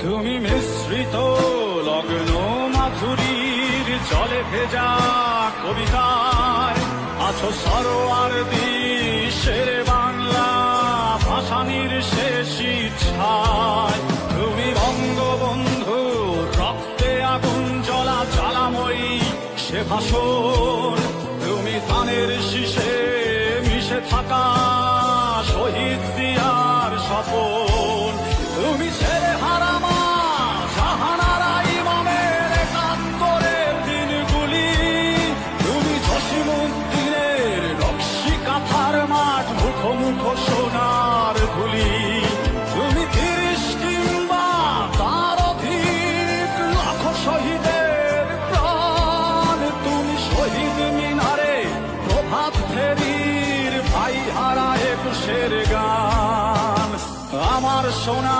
তুমি মিশ্রিত লগ্ন মাধুরীর জলে ভেজা কবিতায় আছো সরোয়ার্দী শেরে বাংলা ভাসানির শেষ ইচ্ছায়। তুমি বঙ্গবন্ধু রক্তে আগুন জ্বলা জ্বালাময়ী সে ভাষণ। তুমি ধানের শীষে মিশে থাকা শহীদ জিয়ার স্বপন। তুমি ছেলে হারামা জাহানারা ইমামের একাত্তরের দিনগুলি। তুমি জসিমউদ্দিনের নকশি কাঁথার মাঠ মুখোমুখ সোনার ধুলি। তুমি ৩০ কিংবা তার অধিক লাখো শহীদের প্রাণ। তুমি শহীদ মিনারে প্রভাত ফেরির ভাই হারা একুশের গান। আমার সোনা